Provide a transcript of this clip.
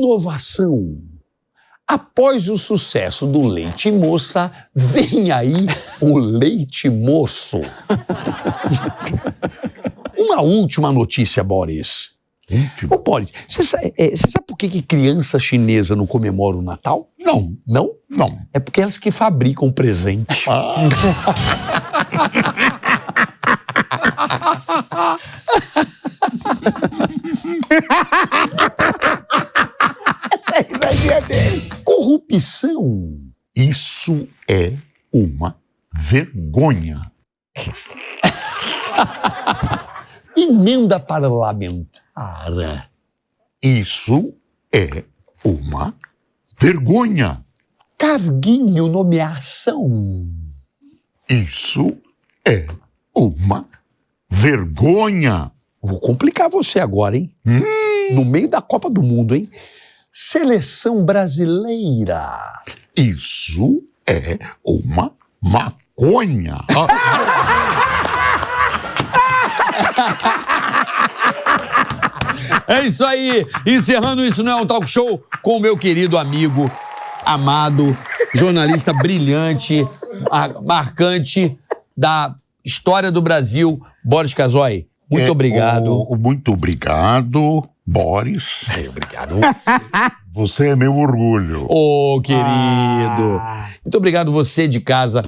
Inovação. Após o sucesso do Leite Moça, vem aí o Leite Moço. Uma última notícia, Boris. Ô, Boris, você sabe por que criança chinesa não comemora o Natal? Não. Não? Não. É porque elas que fabricam o presente. Corrupção. Isso é uma vergonha. Emenda parlamentar. Isso é uma vergonha. Carguinho nomeação. Isso é uma vergonha. Vou complicar você agora, hein? No meio da Copa do Mundo, hein? Seleção brasileira. Isso é uma maconha. É isso aí. Encerrando Isso Não É um Talk Show com o meu querido amigo, amado, jornalista brilhante, marcante da história do Brasil, Boris Casoy. Muito obrigado. Muito obrigado, Boris. Obrigado. Você é meu orgulho. Ô, querido. Muito obrigado você de casa